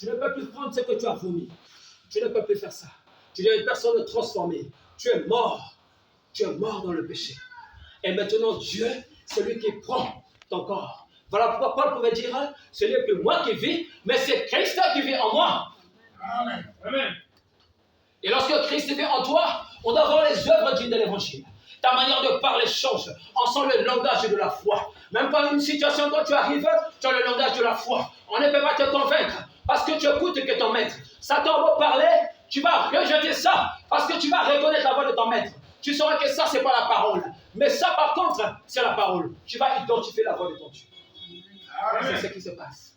Tu ne peux plus prendre ce que tu as vomi. Tu ne peux plus faire ça. Tu es une personne transformée. Tu es mort. Tu es mort dans le péché. Et maintenant, Dieu, c'est lui qui prend ton corps. Voilà pourquoi Paul pouvait dire, ce n'est plus moi qui vis, mais c'est Christ qui vit en moi. Amen. Amen. Et lorsque Christ vit en toi, on doit voir les œuvres dignes de l'évangile. Ta manière de parler change. On sent le langage de la foi. Même quand une situation, quand tu arrives, tu as le langage de la foi. On ne peut pas te convaincre parce que tu écoutes que ton maître. Satan va parler, tu vas rejeter ça parce que tu vas reconnaître la voix de ton maître. Tu sauras que ça, ce n'est pas la parole. Mais ça, par contre, c'est la parole. Tu vas identifier la voix de ton Dieu. C'est ce qui se passe.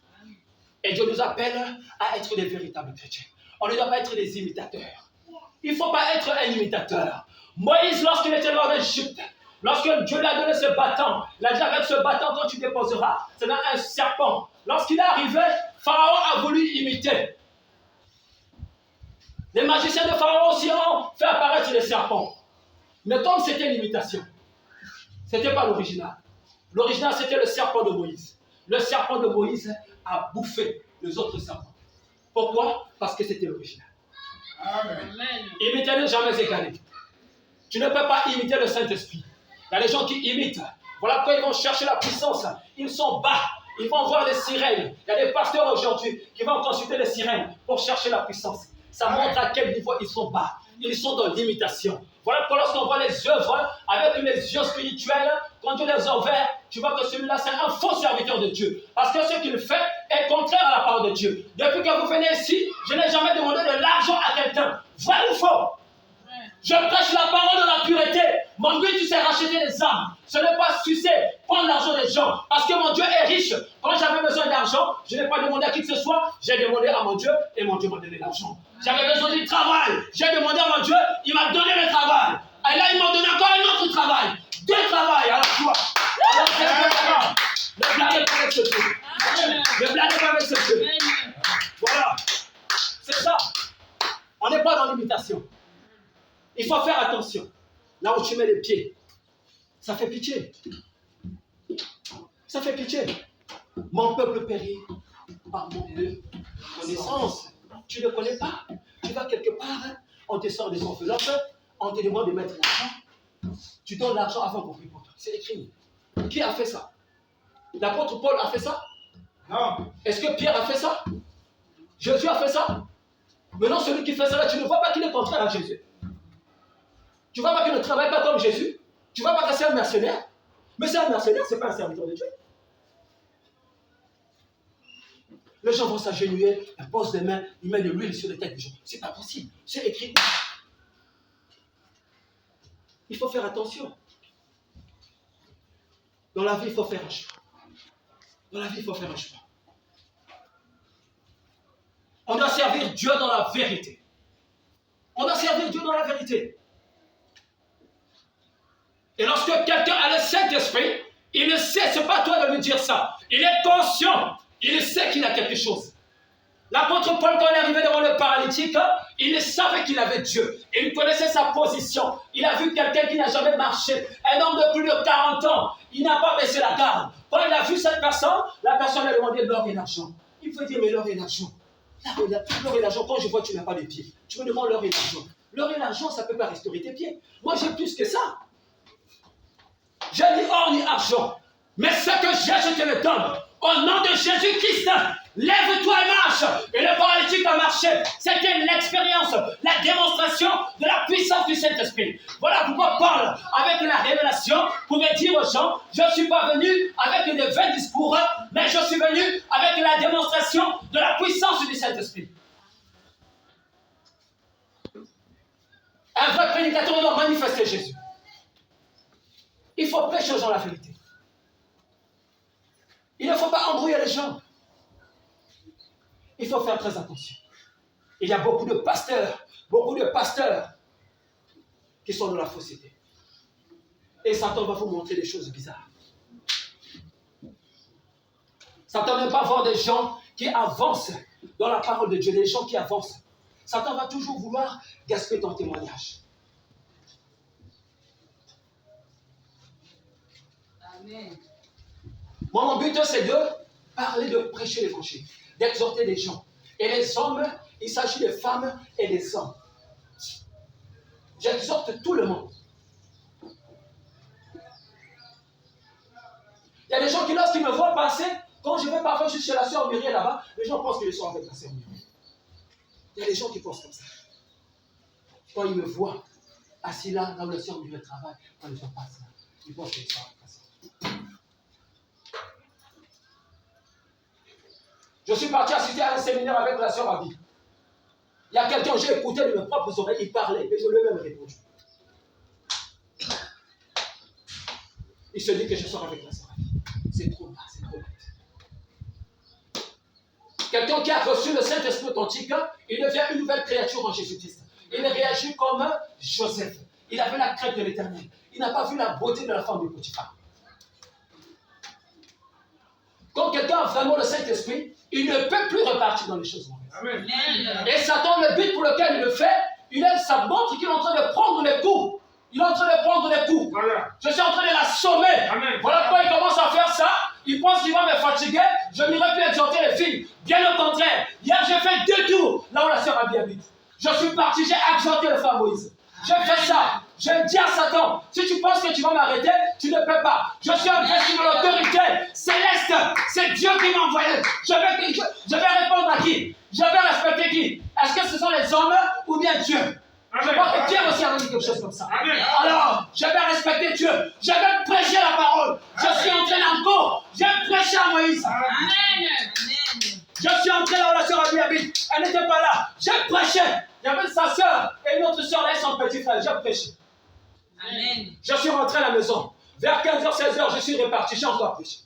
Et Dieu nous appelle à être des véritables chrétiens. On ne doit pas être des imitateurs. Il ne faut pas être un imitateur. Moïse, lorsqu'il était dans l'Égypte, lorsque Dieu lui a donné ce bâton, il a dit avec ce bâton, quand tu déposeras, c'est dans un serpent. Lorsqu'il est arrivé, Pharaon a voulu imiter. Les magiciens de Pharaon aussi ont fait apparaître les serpents. Mais comme c'était l'imitation, ce n'était pas l'original. L'original, c'était le serpent de Moïse. Le serpent de Moïse a bouffé les autres serpents. Pourquoi? Parce que c'était l'original. Amen. Imiter n'est jamais égalé. Tu ne peux pas imiter le Saint-Esprit. Il y a des gens qui imitent. Voilà pourquoi ils vont chercher la puissance. Ils sont bas. Ils vont voir les sirènes. Il y a des pasteurs aujourd'hui qui vont consulter les sirènes pour chercher la puissance. Ça montre à quel niveau ils sont bas. Ils sont dans l'imitation. Voilà pourquoi lorsqu'on voit les œuvres avec les yeux spirituels, quand Dieu les a ouverts, tu vois que celui-là c'est un faux serviteur de Dieu. Parce que ce qu'il fait est contraire à la parole de Dieu. Depuis que vous venez ici, je n'ai jamais demandé de l'argent à quelqu'un. Vrai ou faux? Je prêche la parole de la pureté. Mon but, c'est racheter les âmes. Ce n'est pas sucer, prendre l'argent des gens. Parce que mon Dieu est riche. Quand j'avais besoin d'argent, je n'ai pas demandé à qui que ce soit. J'ai demandé à mon Dieu et mon Dieu m'a donné l'argent. J'avais besoin du travail. J'ai demandé à mon Dieu, il m'a donné le travail. Et là, il m'a donné encore un autre travail. Deux travails à la fois. Alors, ne blaguez pas avec ce Dieu. Ne blaguez pas avec ce Dieu. Voilà. C'est ça. On n'est pas dans l'imitation. Il faut faire attention. Là où tu mets les pieds, ça fait pitié. Ça fait pitié. Mon peuple périt par manque de connaissance. Tu ne connais pas. Tu vas quelque part, on te sort des enveloppes, on te demande de mettre l'argent. Tu donnes l'argent avant qu'on prie pour toi. C'est écrit. Qui a fait ça? L'apôtre Paul a fait ça? Non. Est-ce que Pierre a fait ça? Jésus a fait ça? Maintenant, celui qui fait ça, là, tu ne vois pas qu'il est contraire à Jésus. Tu ne vois pas qu'il ne travaille pas comme Jésus. Tu ne vois pas que c'est un mercenaire. Mais c'est un mercenaire, ce n'est pas un serviteur de Dieu. Les gens vont s'agenouiller, ils posent des mains, ils mettent de l'huile sur les têtes des gens. Ce n'est pas possible. C'est écrit. Il faut faire attention. Dans la vie, il faut faire un choix. Dans la vie, il faut faire un choix. On doit servir Dieu dans la vérité. On doit servir Dieu dans la vérité. Et lorsque quelqu'un a le Saint-Esprit, il ne sait, ce n'est pas toi de lui dire ça. Il est conscient, il sait qu'il a quelque chose. L'apôtre Paul, quand il est arrivé devant le paralytique, il savait qu'il avait Dieu. Il connaissait sa position. Il a vu quelqu'un qui n'a jamais marché. Un homme de plus de 40 ans. Il n'a pas baissé la garde. Quand il a vu cette personne, la personne lui a demandé l'or et l'argent. Il faut dire, mais l'or et l'argent. L'or et l'argent, quand je vois que tu n'as pas de pieds, tu me demandes l'or et l'argent. L'or et l'argent, ça ne peut pas restaurer tes pieds. Moi, j'ai plus que ça. J'ai ni or ni argent. Mais ce que j'ai, je te le donne. Au nom de Jésus-Christ, lève-toi et marche. Et le paralytique a marché. C'était l'expérience, la démonstration de la puissance du Saint-Esprit. Voilà pourquoi Paul, avec la révélation, pouvait dire aux gens, je ne suis pas venu avec de vains discours, mais je suis venu avec la démonstration de la puissance du Saint-Esprit. Un vrai prédicateur doit manifester Jésus. Il faut prêcher aux gens la vérité. Il ne faut pas embrouiller les gens. Il faut faire très attention. Il y a beaucoup de pasteurs qui sont dans la fausseté. Et Satan va vous montrer des choses bizarres. Satan n'aime pas voir des gens qui avancent dans la parole de Dieu, des gens qui avancent. Satan va toujours vouloir gaspiller ton témoignage. Amen. Moi, mon but, c'est de parler, de prêcher l'évangile, d'exhorter les gens. Et les hommes, il s'agit des femmes et des hommes. J'exhorte tout le monde. Il y a des gens qui, lorsqu'ils me voient passer, quand je vais parfois juste chez la sœur Muriel là-bas, les gens pensent que je suis avec la sœur Muriel. Il y a des gens qui pensent comme ça. Quand ils me voient assis là où la sœur Muriel travaille, quand les gens passent là, ils pensent que je suis avec la sœur. Je suis parti assister à un séminaire avec la sœur Abby. Il y a quelqu'un, j'ai écouté de mes propres oreilles, il parlait, et je lui ai même répondu. Il se dit que je sors avec la sœur Abby. C'est trop bas, c'est trop bête. Quelqu'un qui a reçu le Saint-Esprit authentique, il devient une nouvelle créature en Jésus-Christ. Il réagit comme Joseph. Il avait la crainte de l'Éternel. Il n'a pas vu la beauté de la femme de Potiphar. Quand quelqu'un a vraiment le Saint-Esprit, il ne peut plus repartir dans les choses mauvaises. Et Satan, le but pour lequel il le fait, ça montre qu'il est en train de prendre les coups. Il est en train de prendre les coups. Voilà. Je suis en train de l'assommer. Amen. Voilà pourquoi il commence à faire ça. Il pense qu'il va me fatiguer. Je n'irai plus exhorter les filles. Bien au contraire. Hier, j'ai fait 2 tours là où la sœur Abby habite. Je suis parti, j'ai exhorté le frère Moïse. J'ai fait ça. Je dis à Satan, si tu penses que tu vas m'arrêter, tu ne peux pas. Je suis investi de l'autorité céleste. C'est Dieu qui m'a envoyé. Je vais répondre à qui? Je vais respecter qui? Est-ce que ce sont les hommes ou bien Dieu? Je crois que Dieu aussi a dit quelque chose comme ça. Amen. Alors, je vais respecter Dieu. Je vais prêcher la parole. Je suis entré dans le cours. J'ai prêché à Moïse. Amen. Je suis entré là où la sœur Abby habite. Elle n'était pas là. J'ai prêché. Il y avait sa sœur et une autre sœur là et son petit frère. J'ai prêché. Amen. Je suis rentré à la maison. Vers 15h, 16h, je suis reparti. J'ai encore prêché.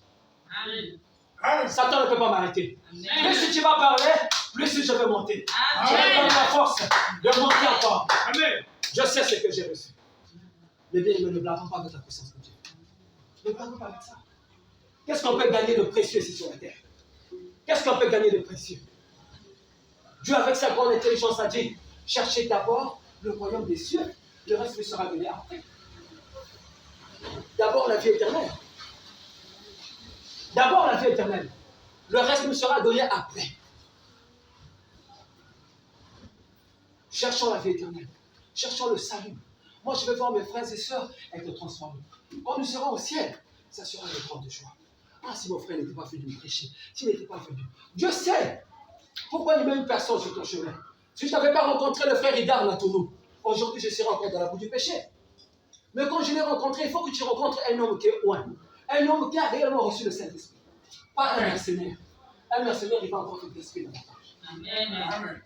Amen. Satan ne peut pas m'arrêter. Plus si tu vas parler, plus je vais monter. Amen. Je vais prendre la force de monter encore. Amen. Je sais ce que j'ai reçu. Mais bien, ne blâmons pas avec la puissance de Dieu. Ne blâmons pas avec ça. Qu'est-ce qu'on peut gagner de précieux ici sur la terre? Qu'est-ce qu'on peut gagner de précieux? Dieu, avec sa grande intelligence, a dit, cherchez d'abord le royaume des cieux. Le reste lui sera donné après. D'abord la vie éternelle. D'abord la vie éternelle. Le reste nous sera donné après. Cherchons la vie éternelle. Cherchons le salut. Moi, je vais voir mes frères et sœurs être transformés. Quand nous serons au ciel, ça sera une grande joie. Ah, si mon frère n'était pas venu me prêcher, s'il n'était pas venu. Dieu sait pourquoi il met une personne sur ton chemin. Si je n'avais pas rencontré le frère Idar Latono, aujourd'hui je serais encore dans la boue du péché. Mais quand je l'ai rencontré, il faut que tu rencontres un homme qui est loin. Un homme qui a réellement reçu le Saint-Esprit. Pas un mercenaire. Un mercenaire, il va encore tout l'esprit dans la tâche. Amen.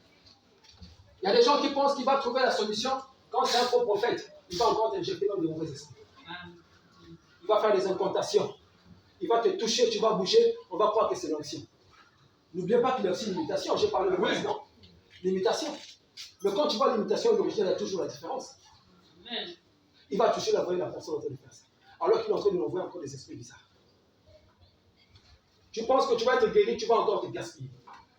Il y a des gens qui pensent qu'il va trouver la solution quand c'est un faux prophète. Il va encore t'injecter dans de mauvais esprits. Il va faire des incantations. Il va te toucher, tu vas bouger, on va croire que c'est l'ancien. N'oubliez pas qu'il y a aussi l'imitation. J'ai parlé de Moïse, non? L'imitation. Mais quand tu vois l'imitation et l'original, il y a toujours la différence. Amen. Il va toucher la voix de la personne en train de faire ça. Alors qu'il est en train de nous envoyer encore des esprits bizarres. Tu penses que tu vas être guéri, tu vas encore te gaspiller.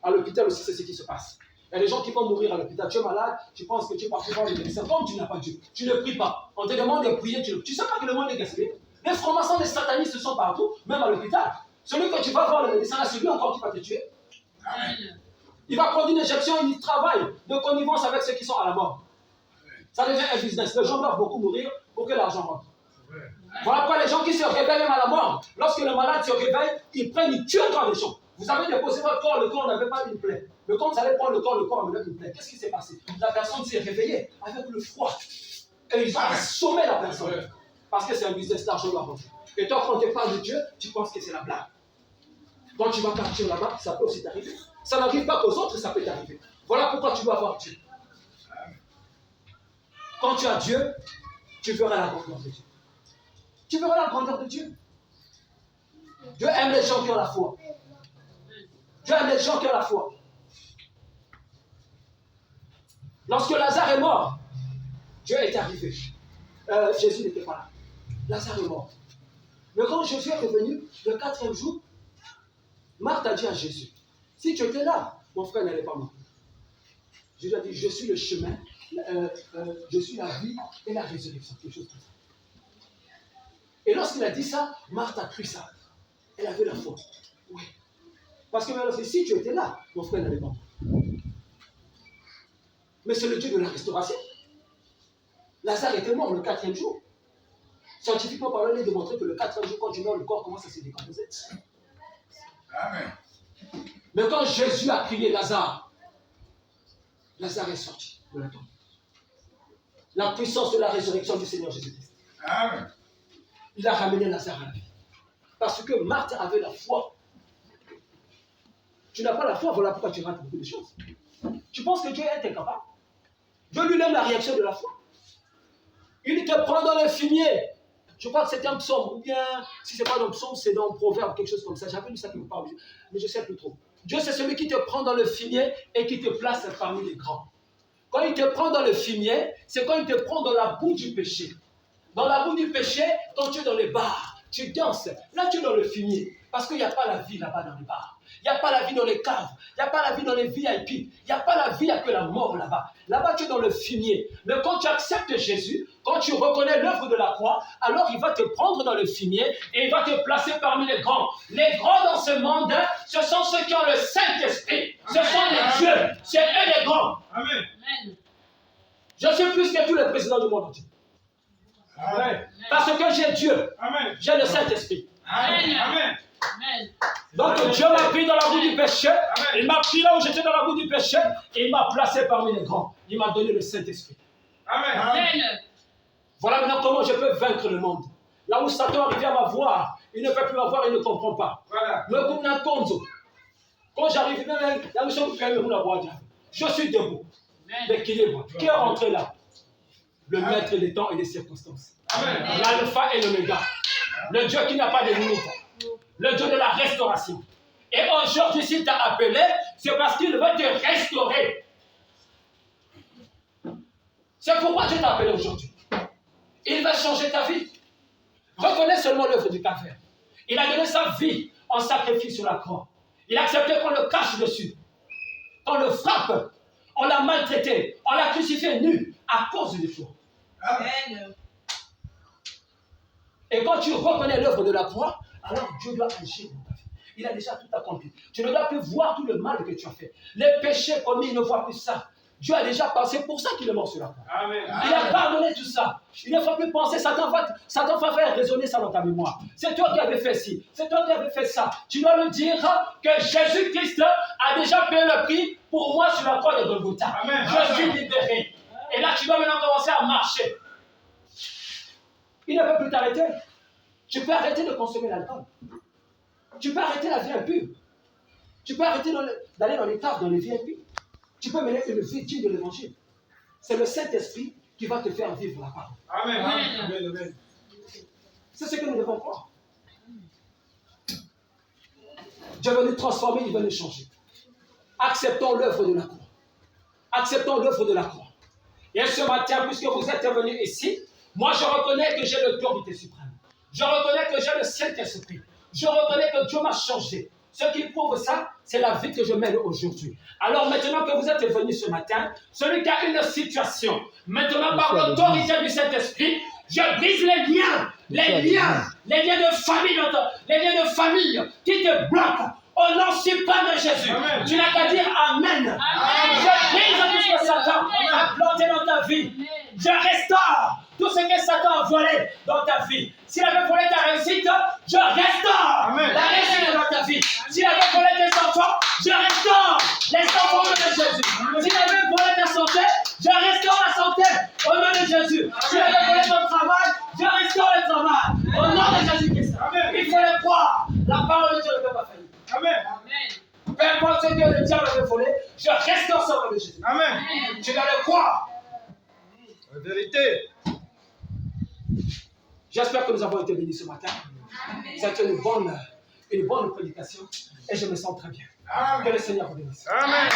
À l'hôpital aussi, c'est ce qui se passe. Il y a des gens qui vont mourir à l'hôpital. Tu es malade, tu penses que tu es parti voir le médecin. Comme tu n'as pas Dieu, tu ne pries pas. On te demande de prier, tu ne sais pas que le monde est gaspillé. Les francs-maçons, les satanistes sont partout, même à l'hôpital. Celui que tu vas voir le médecin, c'est lui encore qui va te tuer. Amen. Il va prendre une injection, il travaille de connivence avec ceux qui sont à la mort. Ça devient un business. Les gens doivent beaucoup mourir pour que l'argent rentre. Voilà pourquoi les gens qui se réveillent même à la mort, lorsque le malade se réveille, ils prennent, ils tuent encore les gens. Vous avez déposé votre corps, le corps n'avait pas une plaie. Mais quand vous allez prendre le corps avait une plaie. Qu'est-ce qui s'est passé? La personne s'est réveillée avec le froid. Et ils ont assommé la personne. Parce que c'est un business, l'argent doit rentrer. Et toi, quand tu parles de Dieu, tu penses que c'est la blague. Quand tu vas partir là-bas, ça peut aussi t'arriver. Ça n'arrive pas qu'aux autres, ça peut t'arriver. Voilà pourquoi tu dois avoir Dieu. Quand tu as Dieu, tu verras la grandeur de Dieu. Tu verras la grandeur de Dieu. Dieu aime les gens qui ont la foi. Dieu aime les gens qui ont la foi. Lorsque Lazare est mort, Dieu est arrivé. Jésus n'était pas là. Lazare est mort. Mais quand Jésus est revenu, le 4e jour, Marthe a dit à Jésus, si tu étais là, mon frère n'allait pas mort. Jésus a dit, je suis le chemin, je suis la vie et la résurrection. Quelque chose comme ça. Et lorsqu'il a dit ça, Marthe a cru ça. Elle avait la foi. Oui. Parce que si tu étais là, mon frère n'allait pas mort. Mais c'est le Dieu de la restauration. Lazare était mort le 4e jour. Scientifiquement parlant, il est démontré que le 4e jour, quand tu meurs, le corps commence à se décomposer. Amen. Mais quand Jésus a crié Lazare, Lazare est sorti de la tombe. La puissance de la résurrection du Seigneur Jésus-Christ. Amen. Il a ramené Lazare à la vie. Parce que Marthe avait la foi. Tu n'as pas la foi, voilà pourquoi tu rates beaucoup de choses. Tu penses que Dieu est incapable. Dieu lui-même la réaction de la foi. Il te prend dans le fumier. Je crois que c'est un psaume, ou bien, si ce n'est pas dans le psaume, c'est dans le proverbe, quelque chose comme ça. J'avais lu ça quelque part, mais je ne sais plus trop. Dieu, c'est celui qui te prend dans le fumier et qui te place parmi les grands. Quand il te prend dans le fumier, c'est quand il te prend dans la boue du péché. Dans la boue du péché, quand tu es dans les bars, tu danses. Là, tu es dans le fumier. Parce qu'il n'y a pas la vie là-bas dans les bars. Il n'y a pas la vie dans les caves. Il n'y a pas la vie dans les VIP. Il n'y a pas la vie, il n'y a que la mort là-bas. Là-bas, tu es dans le fumier. Mais quand tu acceptes Jésus, quand tu reconnais l'œuvre de la croix, alors il va te prendre dans le fumier et il va te placer parmi les grands. Les grands dans ce monde, ce sont ceux qui ont le Saint-Esprit. Ce sont les dieux. C'est eux les grands. Amen. Je suis plus que tous les présidents du monde entier. Amen. Parce que j'ai Dieu. Amen. J'ai le Saint-Esprit. Amen. Amen. Donc Dieu m'a pris dans la boue du péché. Il m'a pris là où j'étais dans la boue du péché. Et il m'a placé parmi les grands. Il m'a donné le Saint-Esprit. Amen. Amen. Voilà maintenant comment je peux vaincre le monde. Là où Satan arrive à m'avoir, il ne peut plus m'avoir, il ne comprend pas. Voilà. Le coup n'a konzo. Quand j'arrive, même la mission que je suis debout. L'équilibre. Qui est rentré là? Le maître des temps et des circonstances. Amen. L'alpha et l'oméga. Le Dieu qui n'a pas de limite. Le Dieu de la restauration. Et aujourd'hui, s'il t'a appelé, c'est parce qu'il veut te restaurer. C'est pourquoi Dieu t'a appelé aujourd'hui. Il va changer ta vie. Reconnais seulement l'œuvre du calvaire. Il a donné sa vie en sacrifice sur la croix. Il a accepté qu'on le cache dessus. Qu'on le frappe. On l'a maltraité. On l'a crucifié nu à cause de toi. Amen. Et quand tu reconnais l'œuvre de la croix, alors Dieu doit agir dans ta vie. Il a déjà tout accompli. Tu ne dois plus voir tout le mal que tu as fait. Les péchés commis, il ne voit plus ça. Dieu a déjà pensé, c'est pour ça qu'il est mort sur la croix. Amen. Il a pardonné tout ça. Il ne faut plus penser, Satan va faire résonner ça dans ta mémoire. C'est toi qui avais fait ci, c'est toi qui avais fait ça. Tu dois lui dire que Jésus-Christ a déjà payé le prix pour moi sur la croix de Golgotha. Amen. Je suis libéré. Et là, tu dois maintenant commencer à marcher. Il ne peut plus t'arrêter. Tu peux arrêter de consommer l'alcool. Tu peux arrêter la vie impure. Tu peux arrêter d'aller dans les tables, dans les VIP. Tu peux mener une vie digne de l'évangile. C'est le Saint-Esprit qui va te faire vivre la parole. Amen. Amen. Amen. C'est ce que nous devons croire. Dieu veut nous transformer, il veut nous changer. Acceptons l'œuvre de la croix. Acceptons l'œuvre de la croix. Et ce matin, puisque vous êtes venus ici, moi je reconnais que j'ai l'autorité suprême. Je reconnais que j'ai le Saint-Esprit. Je reconnais que Dieu m'a changé. Ce qui prouve ça, c'est la vie que je mène aujourd'hui. Alors maintenant que vous êtes venus ce matin, celui qui a une situation, maintenant par l'autorité du Saint-Esprit, je brise les liens de famille qui te bloquent. Au nom suprême de Jésus, Amen. Tu n'as qu'à dire Amen. Je brise tout ce que Satan a planté dans ta vie. Je restaure tout ce que Satan a volé dans ta vie. S'il avait volé ta réussite, je restaure Amen. la réussite dans ta vie. S'il avait volé tes enfants, je restaure les enfants au nom de Jésus. S'il avait volé ta santé, je restaure la santé au nom de Jésus. S'il avait volé ton travail, je restaure le travail au nom de Jésus-Christ. Il faut le croire. La parole de Dieu ne peut pas faillir. Amen. Peu importe ce que le diable avait volé, je restaure ça au nom de Jésus. Amen. Tu dois le croire. La vérité. J'espère que nous avons été bénis ce matin. C'est une bonne prédication et je me sens très bien. Amen. Que le Seigneur vous bénisse. Amen.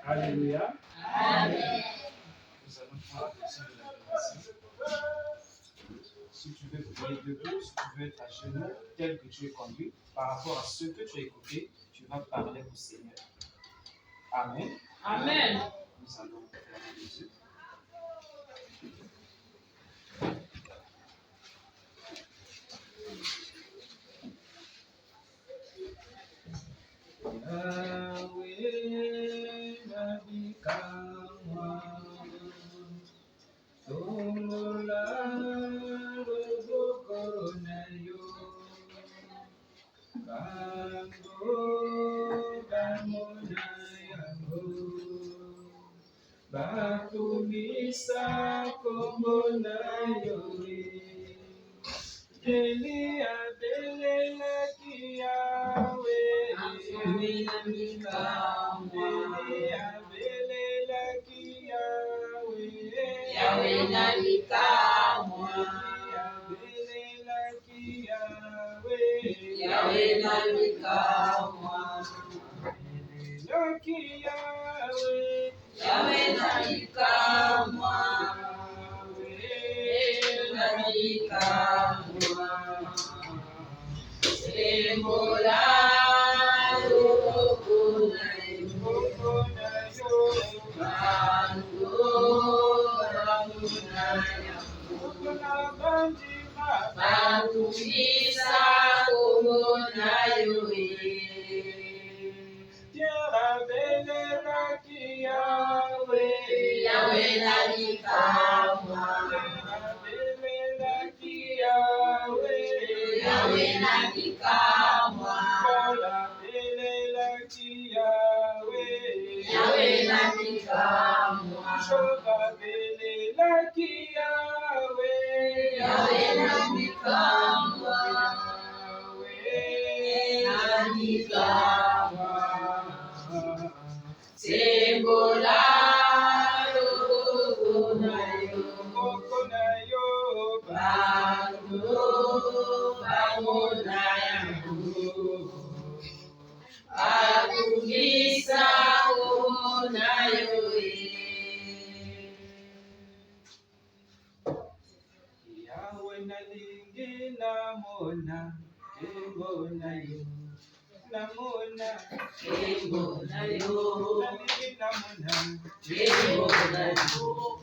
Alléluia. Amen. Nous allons prendre la deuxième de la bénédiction. Si tu veux te tenir debout, si tu veux être à genoux, tel que tu es conduit, par rapport à ce que tu as écouté, tu vas parler au Seigneur. Amen. Amen. Nous allons fermer les yeux.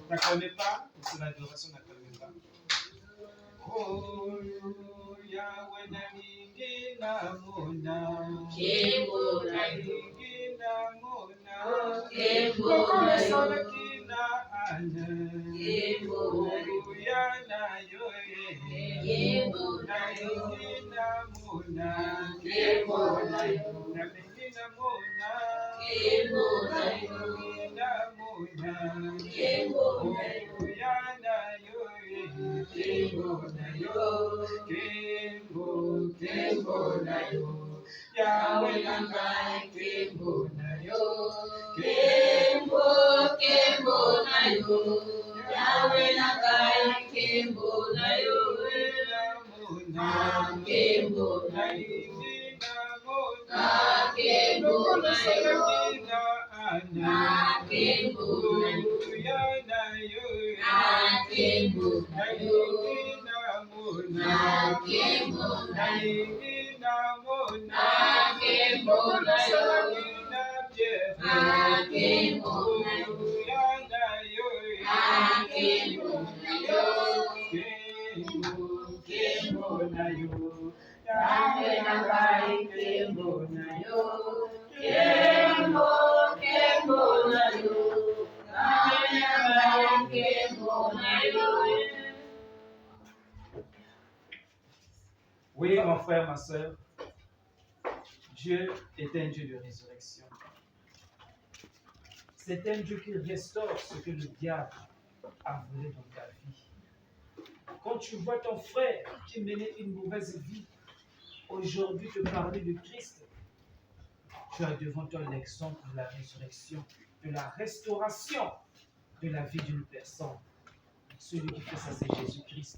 Ne connais pas? C'est l'adoration, ne connais pas. Oh, Yahweh, Nalingi Namona, Nalingi Namona, Lokole Solakina Ana, Oh, Yana Yoye, Nalingi Namona, Nalingi Namona, Oui, mon frère, ma soeur, Dieu est un Dieu de résurrection. C'est un Dieu qui restaure ce que le diable a volé dans ta vie. Quand tu vois ton frère qui menait une mauvaise vie, aujourd'hui te parler de Christ, tu as devant toi l'exemple de la résurrection, de la restauration de la vie d'une personne. Celui qui fait ça, c'est Jésus-Christ.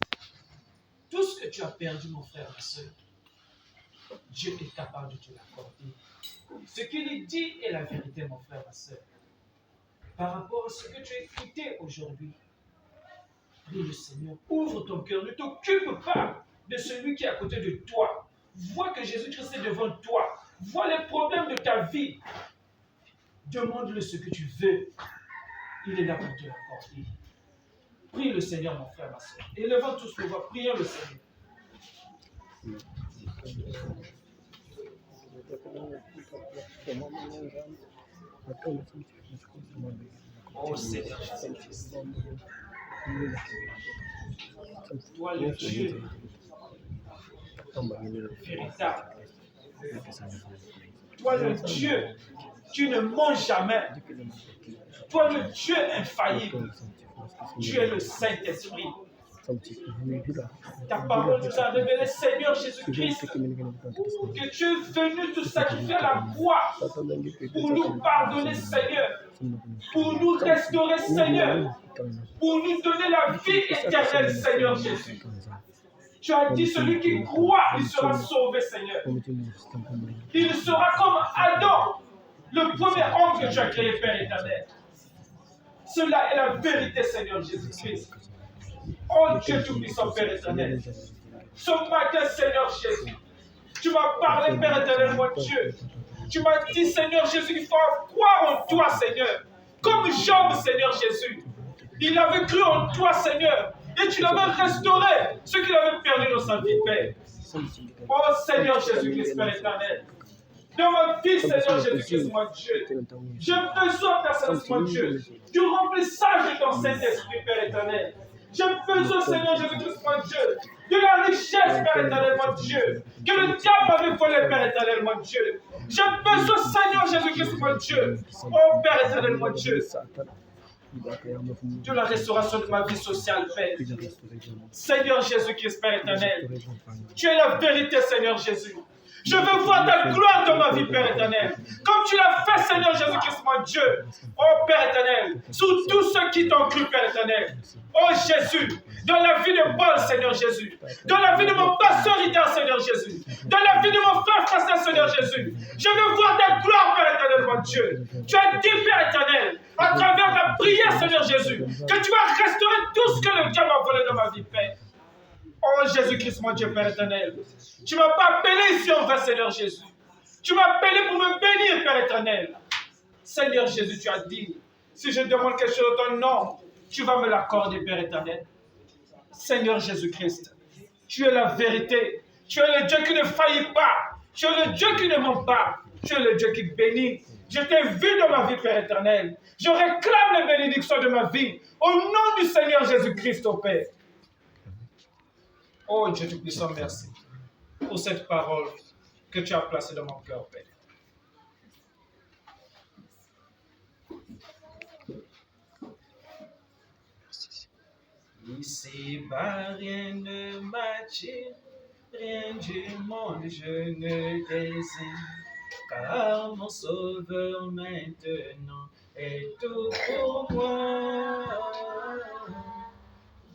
Tout ce que tu as perdu, mon frère, ma soeur, Dieu est capable de te l'accorder. Ce qu'il dit est la vérité, mon frère, ma soeur. Par rapport à ce que tu as écouté aujourd'hui, prie le Seigneur, ouvre ton cœur, ne t'occupe pas de celui qui est à côté de toi. Vois que Jésus-Christ est devant toi. Vois les problèmes de ta vie. Demande-le ce que tu veux. Il est là pour te l'accorder. Prie le Seigneur, mon frère, ma soeur. Élevons tous nos voix, prions le Seigneur. Oh Seigneur Jésus-Christ. Toi le Dieu véritable. Toi le Dieu, tu ne manges jamais. Toi le Dieu infaillible. Tu es le Saint-Esprit. Ta parole nous a révélé, Seigneur Jésus-Christ, que tu es venu te sacrifier à la croix pour nous pardonner, Seigneur, pour nous restaurer, Seigneur, pour nous donner la vie éternelle, Seigneur Jésus. Tu as dit, celui qui croit, il sera sauvé, Seigneur. Il sera comme Adam, le premier homme que tu as créé, Père éternel. Cela est la vérité, Seigneur Jésus-Christ. Oh Dieu Tout-Puissant, Père éternel. Ce matin, Seigneur Jésus, tu m'as parlé, Père éternel, mon Dieu. Tu m'as dit, Seigneur Jésus, qu'il faut croire en toi, Seigneur. Comme Job, Seigneur Jésus. Il avait cru en toi, Seigneur. Et tu l'avais restauré, ce qu'il avait perdu dans sa vie, Père. Oh Seigneur Jésus-Christ, Père éternel. Dans ma vie, Seigneur Jésus-Christ, mon Dieu. J'ai besoin de ta présence, mon Dieu. Du remplissage de ton Saint-Esprit, Père éternel. J'ai besoin, Seigneur Jésus-Christ, mon Dieu, de la richesse, Père éternel, mon Dieu, que le diable avait volé, Père éternel, mon Dieu. J'ai besoin, Seigneur Jésus-Christ, mon Dieu, oh Père éternel, mon Dieu, de la restauration de ma vie sociale, Père. Seigneur Jésus-Christ, Père éternel, tu es la vérité, Seigneur Jésus. Je veux voir ta gloire dans ma vie, Père éternel. Comme tu l'as fait, Seigneur Jésus-Christ, mon Dieu. Oh Père éternel, sur tous ceux qui t'ont cru, Père éternel. Oh Jésus, dans la vie de Paul, Seigneur Jésus. Dans la vie de mon pasteur Ida, Seigneur Jésus. Dans la vie de mon frère Pasteur, Seigneur Jésus. Je veux voir ta gloire, Père éternel, mon Dieu. Tu as dit, Père éternel, à travers la prière, Seigneur Jésus, que tu vas restaurer tout ce que le diable a volé dans ma vie, Père. Oh Jésus-Christ, mon Dieu, Père éternel. Tu ne m'as pas appelé ici en vain, Seigneur Jésus. Tu m'as appelé pour me bénir, Père éternel. Seigneur Jésus, tu as dit, si je demande quelque chose dans ton nom, tu vas me l'accorder, Père éternel. Seigneur Jésus-Christ, tu es la vérité. Tu es le Dieu qui ne faillit pas. Tu es le Dieu qui ne ment pas. Tu es le Dieu qui bénit. Je t'ai vu dans ma vie, Père éternel. Je réclame les bénédictions de ma vie. Au nom du Seigneur Jésus-Christ, au Père. Oh Dieu Tout-Puissant, merci pour cette parole que tu as placée dans mon cœur, Père. Ici-bas, rien ne m'attire, rien du monde je ne désire, car mon Sauveur maintenant est tout pour moi.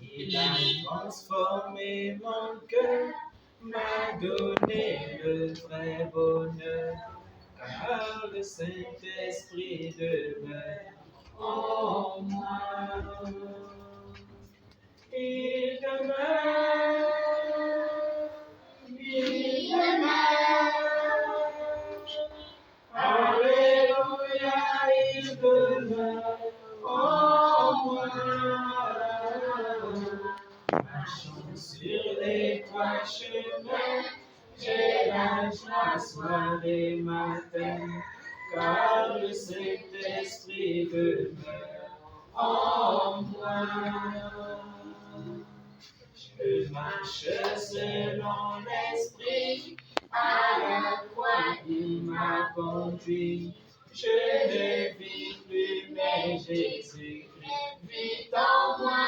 Il a transformé mon cœur, m'a donné le vrai bonheur, car le Saint-Esprit demeure en moi. Il demeure, il demeure, alléluia, il demeure en moi. Marchons sur les trois chemins, j'ai la joie soir et matin, car le Saint-Esprit demeure en moi. Je marche selon l'Esprit, à la croix il m'a conduit. Je ne vis plus, mais Jésus-Christ vit en moi.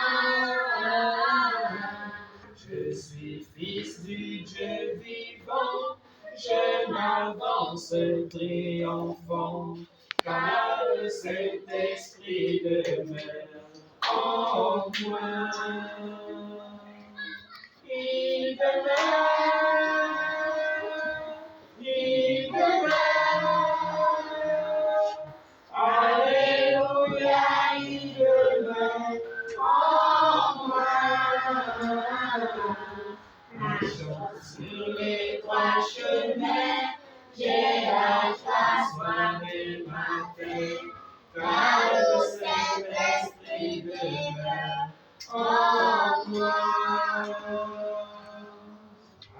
Je suis fils du Dieu vivant, je m'avance triomphant, car le Saint-Esprit demeure en moi. Il demeure, il demeure, alléluia, il demeure en moi. Marchons sur les trois chemins, j'ai la joie soir et matin, car le Saint-Esprit demeure en moi.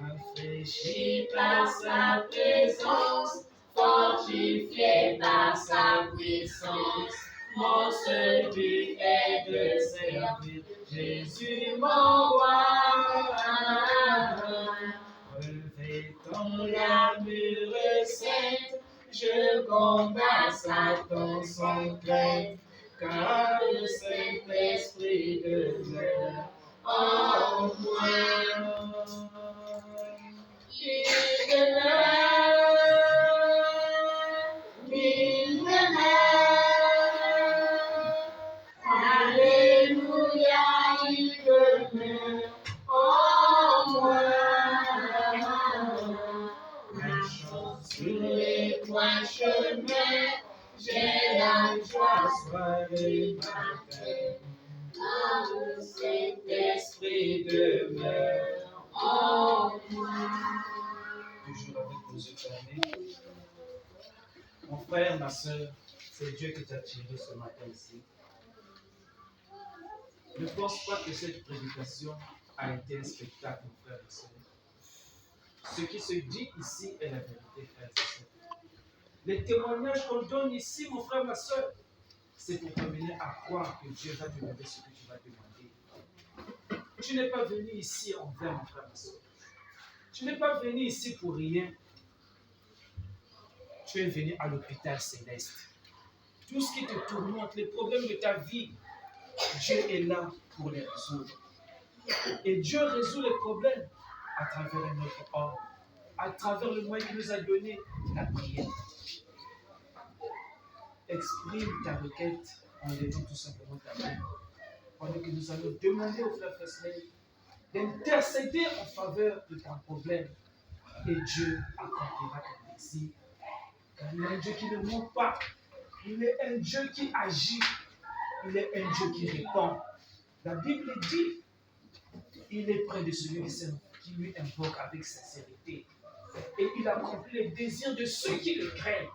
Rafraîchi par sa présence, fortifié par sa puissance, mon seul but est de servir Jésus mon roi. Revêtons l'armure sainte, je combats Satan sans crainte, car le Saint-Esprit soir et matin. Cet esprit demeure en moi. Toujours avec vos yeux fermés. Mon frère, ma soeur, c'est Dieu qui t'a tiré ce matin ici. Ne pense pas que cette prédication a été un spectacle, mon frère et soeur. Ce qui se dit ici est la vérité, frère et soeur. Les témoignages qu'on donne ici, mon frère, ma soeur, c'est pour t'amener à croire que Dieu va te demander ce que tu vas demander. Tu n'es pas venu ici en vain, mon frère, ma soeur. Tu n'es pas venu ici pour rien. Tu es venu à l'hôpital céleste. Tout ce qui te tourmente, les problèmes de ta vie, Dieu est là pour les résoudre. Et Dieu résout les problèmes à travers notre homme, à travers le moyen qu'il nous a donné, la prière. Exprime ta requête en levant tout simplement ta main. Pendant que nous allons demander au frère Fesley d'intercéder en faveur de ton problème. Et Dieu accomplira ton désir. Car il est un Dieu qui ne ment pas. Il est un Dieu qui agit. Il est un Dieu qui répond. La Bible dit, il est près de celui qui lui invoque avec sincérité. Et il accomplit les désirs de ceux qui le craignent.